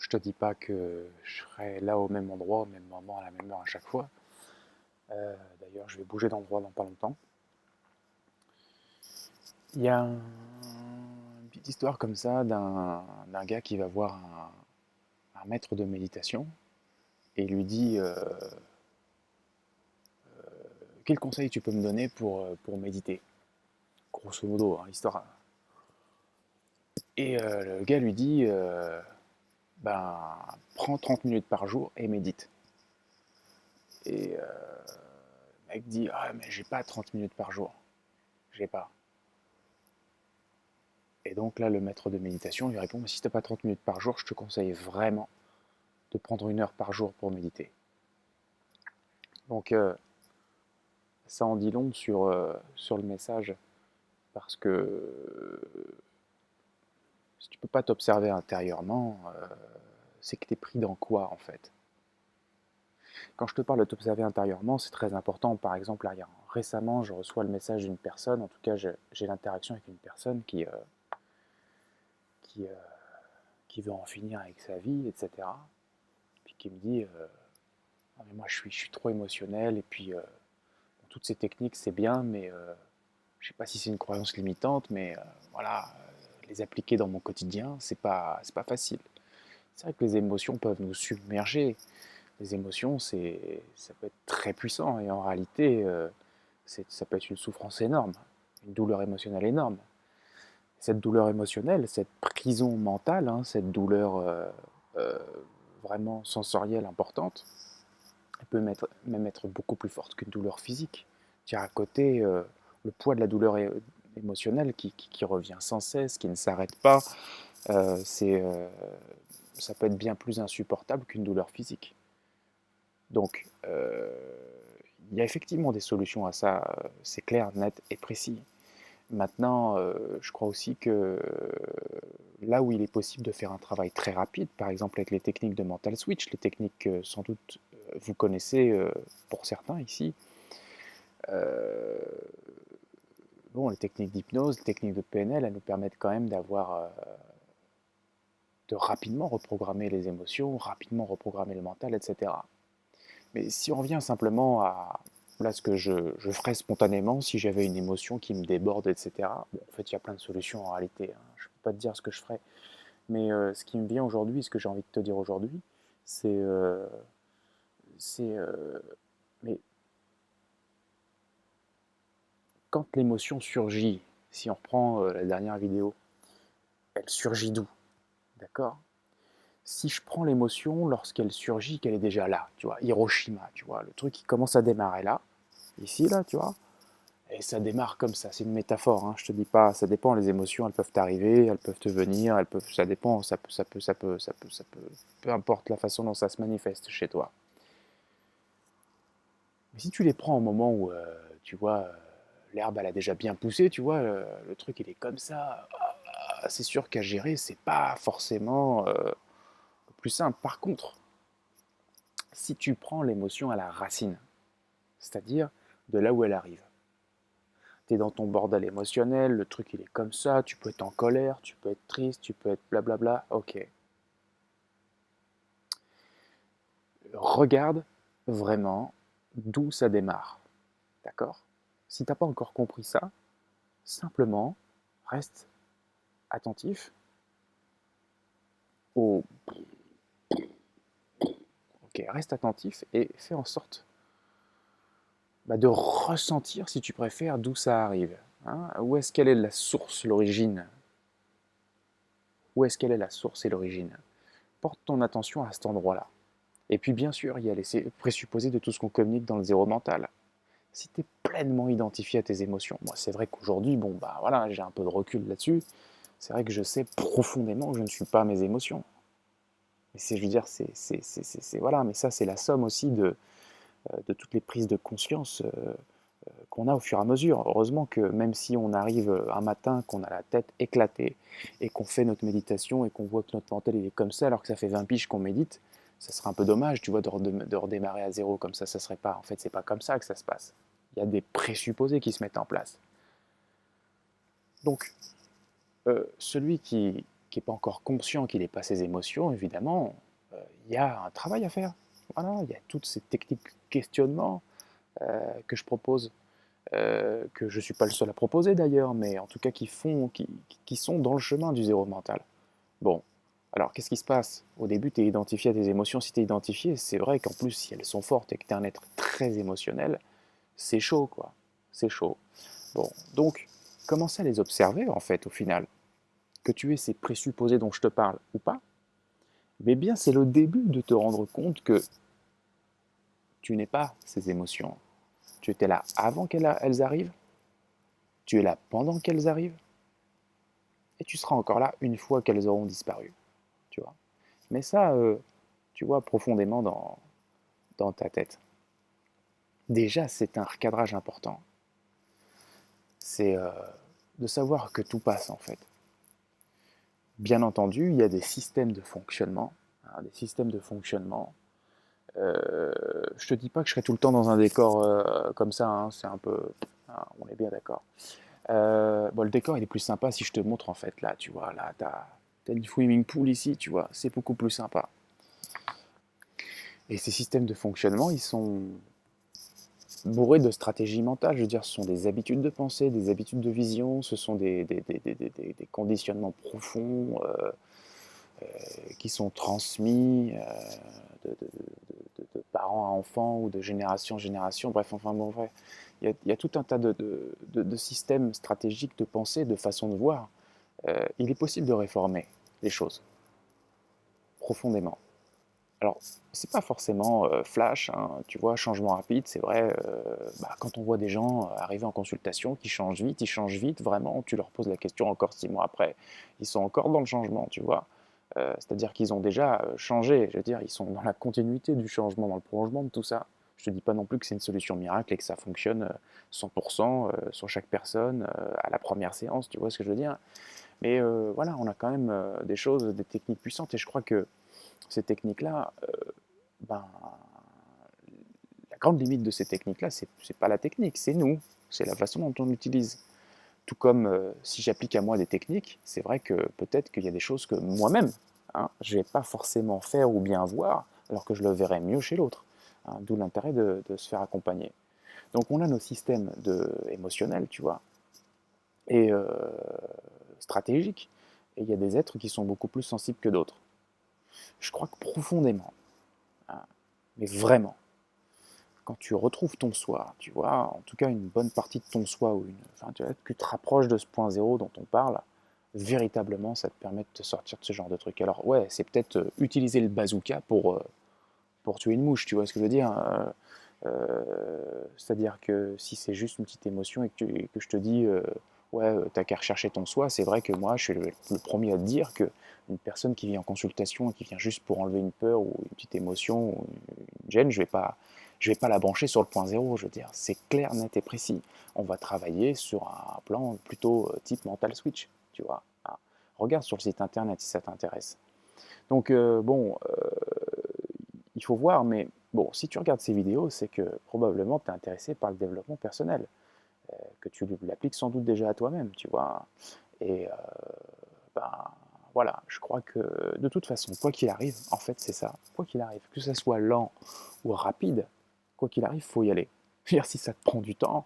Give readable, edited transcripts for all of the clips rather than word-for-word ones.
Je te dis pas que je serai là au même endroit, au même moment, à la même heure à chaque fois. D'ailleurs, je vais bouger d'endroit dans pas longtemps. Il y a une petite histoire comme ça d'un gars qui va voir un maître de méditation et il lui dit quel conseil tu peux me donner pour méditer. Grosso modo, hein, l'histoire. Et le gars lui dit ben, prends 30 minutes par jour et médite. Et le mec dit ah, mais j'ai pas 30 minutes par jour. J'ai pas. Et donc là, le maître de méditation lui répond, mais si tu n'as pas 30 minutes par jour, je te conseille vraiment de prendre 1 heure par jour pour méditer. Donc ça en dit long sur le message, parce que si tu ne peux pas t'observer intérieurement, c'est que tu es pris dans quoi en fait? Quand je te parle de t'observer intérieurement, c'est très important. Par exemple, là, récemment, je reçois le message d'une personne, en tout cas j'ai l'interaction avec une personne qui, qui veut en finir avec sa vie, etc. Puis qui me dit ah, mais moi je suis trop émotionnel et puis toutes ces techniques c'est bien mais je sais pas si c'est une croyance limitante mais voilà les appliquer dans mon quotidien c'est pas facile. C'est vrai que les émotions peuvent nous submerger. Les émotions ça peut être très puissant et en réalité ça peut être une souffrance énorme, une douleur émotionnelle énorme. Cette douleur émotionnelle, cette prison mentale, hein, cette douleur euh, vraiment sensorielle importante, elle peut même être beaucoup plus forte qu'une douleur physique. Tu as à côté le poids de la douleur émotionnelle qui revient sans cesse, qui ne s'arrête pas. Euh, c'est, euh, Ça peut être bien plus insupportable qu'une douleur physique. Donc, il y a effectivement des solutions à ça, c'est clair, net et précis. Maintenant, je crois aussi que là où il est possible de faire un travail très rapide, par exemple avec les techniques de mental switch, les techniques que sans doute vous connaissez pour certains ici, euh, bon, les techniques d'hypnose, les techniques de PNL, elles nous permettent quand même de rapidement reprogrammer les émotions, rapidement reprogrammer le mental, etc. Mais si on revient simplement à là, ce que je ferais spontanément si j'avais une émotion qui me déborde, etc. Bon, en fait, il y a plein de solutions en réalité, hein. Je ne peux pas te dire ce que je ferais. Mais ce qui me vient aujourd'hui, ce que j'ai envie de te dire aujourd'hui, c'est c'est mais quand l'émotion surgit, si on reprend la dernière vidéo, elle surgit d'où? D'accord? Si je prends l'émotion lorsqu'elle surgit, qu'elle est déjà là, tu vois, Hiroshima, tu vois, le truc qui commence à démarrer là, ici, là, tu vois, et ça démarre comme ça, c'est une métaphore, hein, je te dis pas, ça dépend, les émotions, elles peuvent t'arriver, elles peuvent te venir, elles peuvent, ça dépend, peu importe la façon dont ça se manifeste chez toi. Mais si tu les prends au moment où, tu vois, l'herbe, elle a déjà bien poussé, tu vois, le truc, il est comme ça, c'est sûr qu'à gérer, c'est pas forcément le plus simple. Par contre, si tu prends l'émotion à la racine, c'est-à-dire de là où elle arrive, tu es dans ton bordel émotionnel, le truc il est comme ça, tu peux être en colère, tu peux être triste, tu peux être blablabla, ok. Regarde vraiment d'où ça démarre, d'accord? Si t'as pas encore compris ça, simplement reste attentif au... Ok, reste attentif et fais en sorte de ressentir, si tu préfères, d'où ça arrive. Hein. Où est-ce qu'elle est la source, l'origine? Où est-ce qu'elle est la source et l'origine? Porte ton attention à cet endroit-là. Et puis bien sûr, il y a les présupposés de tout ce qu'on communique dans le zéro mental. Si tu es pleinement identifié à tes émotions, moi c'est vrai qu'aujourd'hui, bon bah voilà, j'ai un peu de recul là-dessus, c'est vrai que je sais profondément que je ne suis pas mes émotions. Mais c'est, je veux dire, voilà, mais ça c'est la somme aussi de toutes les prises de conscience qu'on a au fur et à mesure. Heureusement que même si on arrive un matin, qu'on a la tête éclatée et qu'on fait notre méditation et qu'on voit que notre mental il est comme ça alors que ça fait 20 piges qu'on médite, ça serait un peu dommage, tu vois, de redémarrer à zéro comme ça serait pas. En fait, c'est pas comme ça que ça se passe. Il y a des présupposés qui se mettent en place. Donc, celui qui n'est pas encore conscient qu'il n'est pas ses émotions, évidemment, il y a un travail à faire. Voilà, il y a toutes ces techniques de questionnement que je propose, que je ne suis pas le seul à proposer d'ailleurs, mais en tout cas qui sont dans le chemin du zéro mental. Bon, alors qu'est-ce qui se passe? Au début, tu es identifié à tes émotions. Si tu es identifié, c'est vrai qu'en plus, si elles sont fortes et que tu es un être très émotionnel, c'est chaud, quoi. C'est chaud. Bon, donc, commencer à les observer, en fait, au final. Que tu aies ces présupposés dont je te parle ou pas, mais bien, c'est le début de te rendre compte que tu n'es pas ces émotions. Tu étais là avant qu'elles arrivent, tu es là pendant qu'elles arrivent, et tu seras encore là une fois qu'elles auront disparu, tu vois. Mais ça, tu vois, profondément dans ta tête. Déjà, c'est un recadrage important. C'est de savoir que tout passe, en fait. Bien entendu, il y a des systèmes de fonctionnement. Hein, des systèmes de fonctionnement. Je te dis pas que je serai tout le temps dans un décor comme ça, hein, c'est un peu... hein, on est bien d'accord. Bon, le décor, il est plus sympa si je te montre, en fait, là, tu vois, là, t'as une swimming pool ici, tu vois, c'est beaucoup plus sympa. Et ces systèmes de fonctionnement, ils sont bourrés de stratégies mentales, je veux dire, ce sont des habitudes de pensée, des habitudes de vision, ce sont des conditionnements profonds qui sont transmis de parents à enfants ou de génération en génération, bref, enfin bon, vrai. Il y a tout un tas de systèmes stratégiques de pensée, de façons de voir. Il est possible de réformer les choses profondément. Alors, c'est pas forcément flash, hein, tu vois, changement rapide, c'est vrai, quand on voit des gens arriver en consultation qui changent vite, ils changent vite, vraiment, tu leur poses la question encore 6 mois après, ils sont encore dans le changement, tu vois. C'est-à-dire qu'ils ont déjà changé, je veux dire, ils sont dans la continuité du changement, dans le prolongement de tout ça. Je te dis pas non plus que c'est une solution miracle et que ça fonctionne 100% sur chaque personne à la première séance, tu vois ce que je veux dire. Mais voilà, on a quand même des choses, des techniques puissantes et je crois que ces techniques-là, ben, la grande limite de ces techniques-là, c'est pas la technique, c'est nous, c'est la façon dont on l'utilise. Tout comme si j'applique à moi des techniques, c'est vrai que peut-être qu'il y a des choses que moi-même, hein, je ne vais pas forcément faire ou bien voir, alors que je le verrais mieux chez l'autre. Hein, d'où l'intérêt de se faire accompagner. Donc on a nos systèmes émotionnels, tu vois, et stratégiques, et il y a des êtres qui sont beaucoup plus sensibles que d'autres. Je crois que profondément, hein, mais vraiment, quand tu retrouves ton soi, tu vois, en tout cas une bonne partie de ton soi, enfin, tu vois, que tu te rapproches de ce point zéro dont on parle, véritablement, ça te permet de te sortir de ce genre de truc. Alors ouais, c'est peut-être utiliser le bazooka pour tuer une mouche, tu vois ce que je veux dire. C'est-à-dire que si c'est juste une petite émotion et que je te dis, ouais, t'as qu'à rechercher ton soi, c'est vrai que moi, je suis le premier à te dire que une personne qui vient en consultation et qui vient juste pour enlever une peur ou une petite émotion ou une gêne, je vais pas la brancher sur le point zéro, je veux dire, c'est clair, net et précis. On va travailler sur un plan plutôt type mental switch, tu vois. Ah, regarde sur le site internet si ça t'intéresse. Donc bon, il faut voir, mais bon, si tu regardes ces vidéos, c'est que probablement tu es intéressé par le développement personnel, que tu l'appliques sans doute déjà à toi-même, tu vois. Et ben, voilà, je crois que de toute façon, quoi qu'il arrive, en fait, c'est ça. Quoi qu'il arrive, que ça soit lent ou rapide, quoi qu'il arrive, faut y aller. Je veux dire, si ça te prend du temps,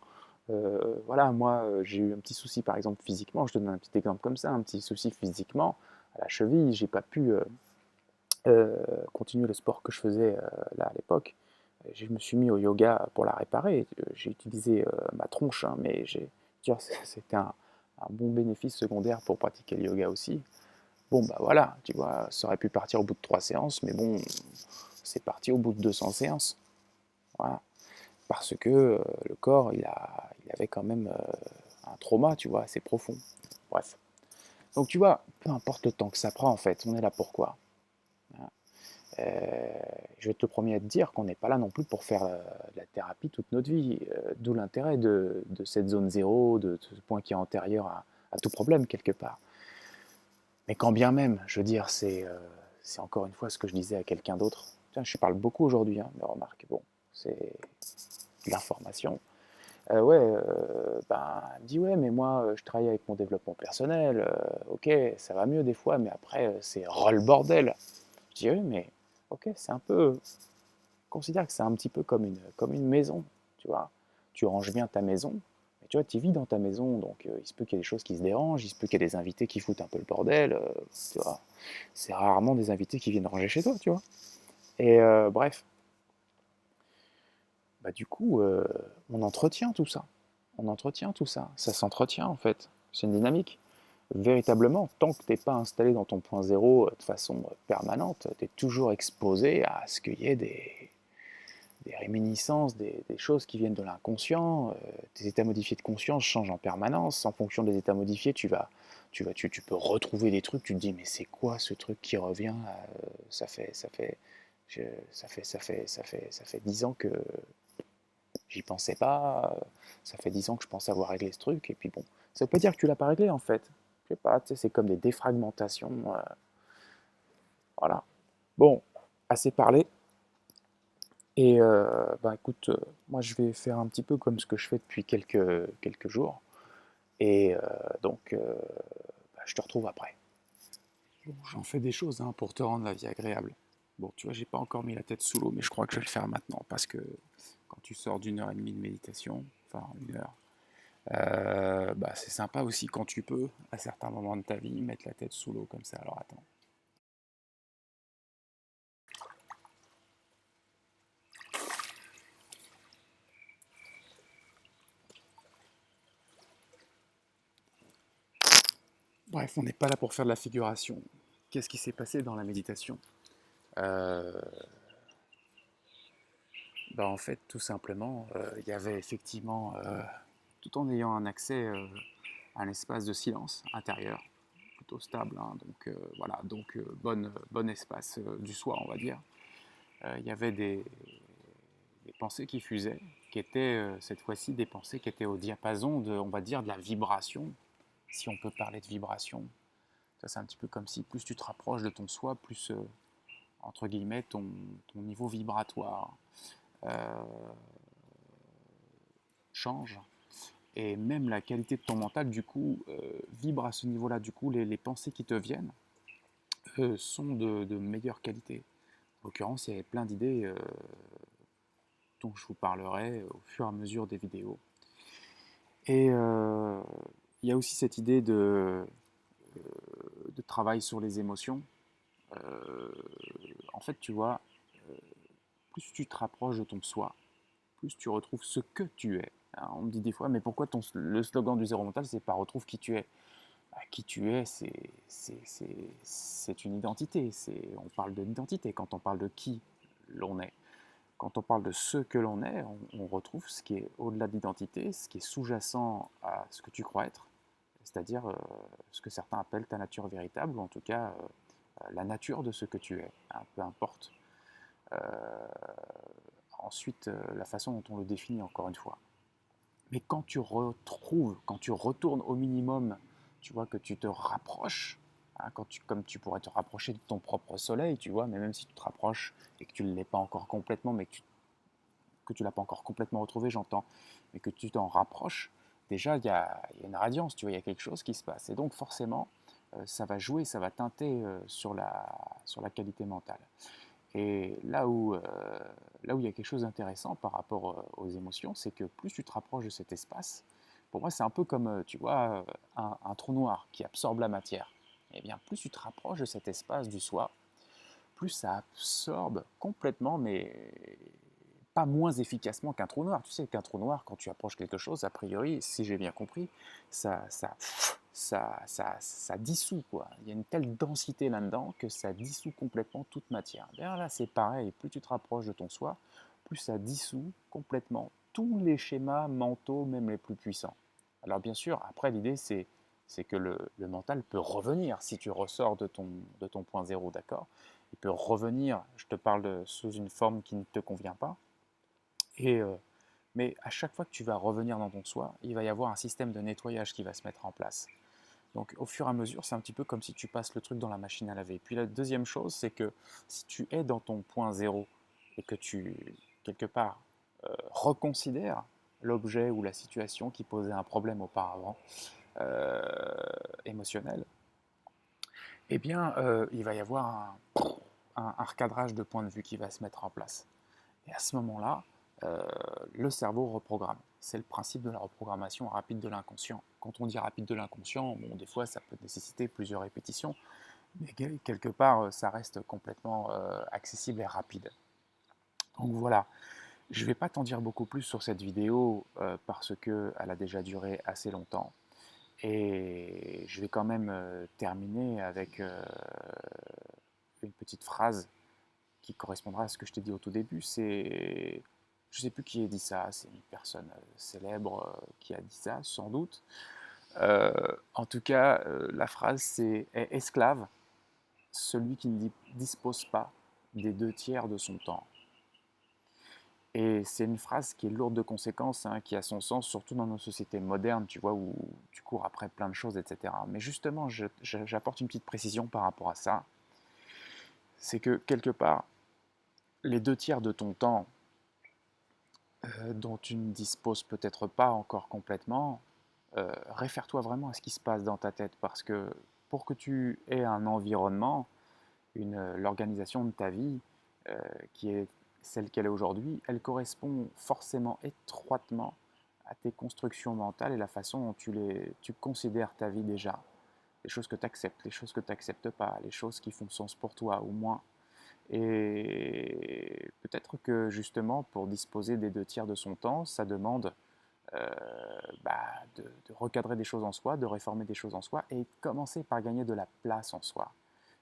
voilà, moi, j'ai eu un petit souci, par exemple, physiquement, je te donne un petit exemple comme ça, un petit souci physiquement, à la cheville, j'ai pas pu continuer le sport que je faisais là à l'époque. Je me suis mis au yoga pour la réparer. J'ai utilisé ma tronche, hein, mais c'était un bon bénéfice secondaire pour pratiquer le yoga aussi. Bon, bah voilà, tu vois, ça aurait pu partir au bout de 3 séances, mais bon, c'est parti au bout de 200 séances. Voilà. Parce que le corps, il avait quand même un trauma, tu vois, assez profond. Bref. Donc tu vois, peu importe le temps que ça prend, en fait, on est là pourquoi. Je vais être le premier à te dire qu'on n'est pas là non plus pour faire de la thérapie toute notre vie. D'où l'intérêt de cette zone zéro, de ce point qui est antérieur à tout problème quelque part. Mais quand bien même, je veux dire, c'est encore une fois ce que je disais à quelqu'un d'autre. Tiens, je parle beaucoup aujourd'hui, hein, mais remarque, bon, c'est de l'information. Ouais, ben, elle me dit: «Ouais, mais moi, je travaille avec mon développement personnel, OK, ça va mieux des fois, mais après, c'est ras le bordel». Je dis: «Oui, mais OK, c'est un peu considère que c'est un petit peu comme une maison, tu vois? Tu ranges bien ta maison, mais tu vois, tu vis dans ta maison, donc il se peut qu'il y ait des choses qui se dérangent, il se peut qu'il y ait des invités qui foutent un peu le bordel, tu vois? C'est rarement des invités qui viennent ranger chez toi, tu vois?» Et bref, bah, du coup, on entretient tout ça. On entretient tout ça. Ça s'entretient, en fait. C'est une dynamique. Véritablement, tant que tu n'es pas installé dans ton point zéro de façon permanente, tu es toujours exposé à ce qu'il y ait des réminiscences, des choses qui viennent de l'inconscient. Tes états modifiés de conscience changent en permanence. En fonction des états modifiés, tu peux retrouver des trucs. Tu te dis, mais c'est quoi ce truc qui revient? Ça fait, ça fait, je- ça fait 10 ans que j'y pensais pas. Ça fait 10 ans que je pense avoir réglé ce truc. Et puis bon, ça veut pas dire que tu l'as pas réglé en fait. Je sais pas, tu sais, c'est comme des défragmentations. Voilà. Bon, assez parlé. Et bah écoute, moi je vais faire un petit peu comme ce que je fais depuis quelques jours. Et donc, bah, je te retrouve après. Bon, j'en fais des choses hein, pour te rendre la vie agréable. Bon, tu vois, j'ai pas encore mis la tête sous l'eau, mais je crois que je vais le faire maintenant parce que quand tu sors d'une heure et demie de méditation, enfin une heure, bah, c'est sympa aussi quand tu peux, à certains moments de ta vie, mettre la tête sous l'eau comme ça. Alors attends. Bref, on n'est pas là pour faire de la figuration. Qu'est-ce qui s'est passé dans la méditation? Euh, Bah, en fait, tout simplement, il y avait effectivement, tout en ayant un accès à un espace de silence intérieur, plutôt stable, hein, donc voilà, donc bon espace du soi, on va dire. Il y avait des pensées qui fusaient, qui étaient cette fois-ci des pensées qui étaient au diapason de, on va dire, de la vibration, si on peut parler de vibration. Ça, c'est un petit peu comme si plus tu te rapproches de ton soi, plus, entre guillemets, ton niveau vibratoire euh, change. Et même la qualité de ton mental, du coup, vibre à ce niveau-là. Du coup, les pensées qui te viennent sont de meilleure qualité. En l'occurrence, il y avait plein d'idées dont je vous parlerai au fur et à mesure des vidéos. Et il y a aussi cette idée de travail sur les émotions. Euh, En fait, tu vois, plus tu te rapproches de ton soi, plus tu retrouves ce que tu es. Hein, on me dit des fois, mais pourquoi le slogan du zéro mental, c'est pas retrouve qui tu es? Bah, qui tu es, c'est une identité. On parle de l'identité quand on parle de qui l'on est. Quand on parle de ce que l'on est, on retrouve ce qui est au-delà de l'identité, ce qui est sous-jacent à ce que tu crois être, c'est-à-dire ce que certains appellent ta nature véritable, ou en tout cas la nature de ce que tu es, hein, peu importe. Euh, Ensuite, la façon dont on le définit, encore une fois. Mais quand tu retrouves, quand tu retournes au minimum, tu vois que tu te rapproches, hein, comme tu pourrais te rapprocher de ton propre soleil, tu vois, mais même si tu te rapproches et que tu ne l'es pas encore complètement, mais que tu l'as pas encore complètement retrouvé, j'entends, mais que tu t'en rapproches, déjà il y a une radiance, tu vois, il y a quelque chose qui se passe. Et donc forcément, ça va jouer, ça va teinter sur la qualité mentale. Et là où il y a quelque chose d'intéressant par rapport aux émotions, c'est que plus tu te rapproches de cet espace, pour moi c'est un peu comme, tu vois, un trou noir qui absorbe la matière. Et bien plus tu te rapproches de cet espace du soi, plus ça absorbe complètement, mais pas moins efficacement qu'un trou noir. Tu sais qu'un trou noir, quand tu approches quelque chose, a priori, si j'ai bien compris, ça dissout, quoi. Il y a une telle densité là-dedans que ça dissout complètement toute matière. Bien là, c'est pareil, plus tu te rapproches de ton soi, plus ça dissout complètement tous les schémas mentaux, même les plus puissants. Alors bien sûr, après l'idée c'est que le mental peut revenir si tu ressors de ton point zéro, d'accord? Il peut revenir, je te parle sous une forme qui ne te convient pas, et mais à chaque fois que tu vas revenir dans ton soi, il va y avoir un système de nettoyage qui va se mettre en place. Donc au fur et à mesure, c'est un petit peu comme si tu passes le truc dans la machine à laver. Puis la deuxième chose, c'est que si tu es dans ton point zéro et que tu, quelque part, reconsidères l'objet ou la situation qui posait un problème auparavant, euh, émotionnel, eh bien, il va y avoir un recadrage de point de vue qui va se mettre en place. Et à ce moment-là, le cerveau reprogramme. C'est le principe de la reprogrammation rapide de l'inconscient. Quand on dit rapide de l'inconscient, bon, des fois, ça peut nécessiter plusieurs répétitions, mais quelque part, ça reste complètement accessible et rapide. Donc voilà, je ne vais pas t'en dire beaucoup plus sur cette vidéo parce qu'elle a déjà duré assez longtemps. Et je vais quand même terminer avec une petite phrase qui correspondra à ce que je t'ai dit au tout début. C'est, je ne sais plus qui a dit ça, c'est une personne célèbre qui a dit ça, sans doute. En tout cas, la phrase c'est est esclave celui qui ne dispose pas des 2 tiers de son temps. Et c'est une phrase qui est lourde de conséquences, hein, qui a son sens, surtout dans nos sociétés modernes, tu vois, où tu cours après plein de choses, etc. Mais justement, j'apporte une petite précision par rapport à ça. C'est que quelque part, les 2 tiers de ton temps dont tu ne disposes peut-être pas encore complètement, réfère-toi vraiment à ce qui se passe dans ta tête, parce que pour que tu aies un environnement, l'organisation de ta vie qui est celle qu'elle est aujourd'hui, elle correspond forcément étroitement à tes constructions mentales et la façon dont tu considères ta vie déjà. Les choses que tu acceptes, les choses que tu n'acceptes pas, les choses qui font sens pour toi ou moins. Et peut-être que justement, pour disposer des 2 tiers de son temps, ça demande euh, de recadrer des choses en soi, de réformer des choses en soi et commencer par gagner de la place en soi.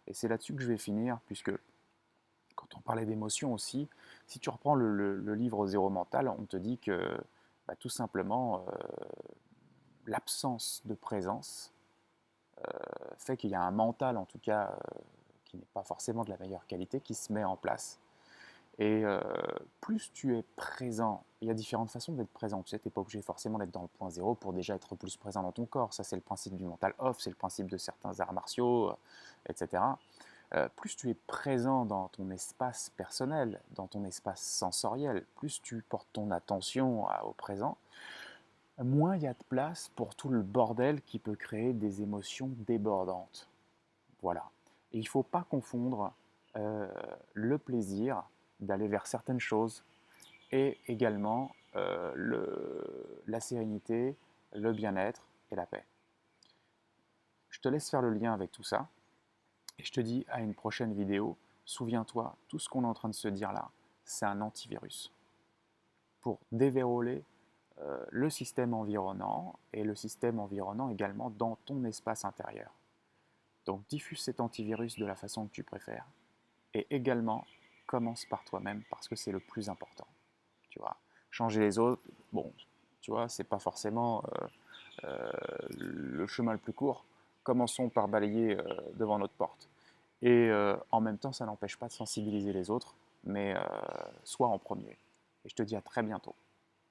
Et c'est là-dessus que je vais finir, puisque quand on parlait d'émotion aussi, si tu reprends le livre Zéro Mental, on te dit que tout simplement l'absence de présence fait qu'il y a un mental, en tout cas, qui n'est pas forcément de la meilleure qualité, qui se met en place. Et plus tu es présent, il y a différentes façons d'être présent. Tu sais, tu n'es pas obligé forcément d'être dans le point zéro pour déjà être plus présent dans ton corps. Ça, c'est le principe du mental off, c'est le principe de certains arts martiaux, etc. Plus tu es présent dans ton espace personnel, dans ton espace sensoriel, plus tu portes ton attention au présent, moins il y a de place pour tout le bordel qui peut créer des émotions débordantes. Voilà. Et il ne faut pas confondre euh, le plaisir d'aller vers certaines choses et également la sérénité, le bien-être et la paix. Je te laisse faire le lien avec tout ça et je te dis à une prochaine vidéo. Souviens-toi, tout ce qu'on est en train de se dire là, c'est un antivirus pour déverrouiller le système environnant et le système environnant également dans ton espace intérieur. Donc diffuse cet antivirus de la façon que tu préfères. Et également, commence par toi-même parce que c'est le plus important. Tu vois, changer les autres, bon, tu vois, c'est pas forcément le chemin le plus court. Commençons par balayer devant notre porte. Et en même temps, ça n'empêche pas de sensibiliser les autres, mais sois en premier. Et je te dis à très bientôt.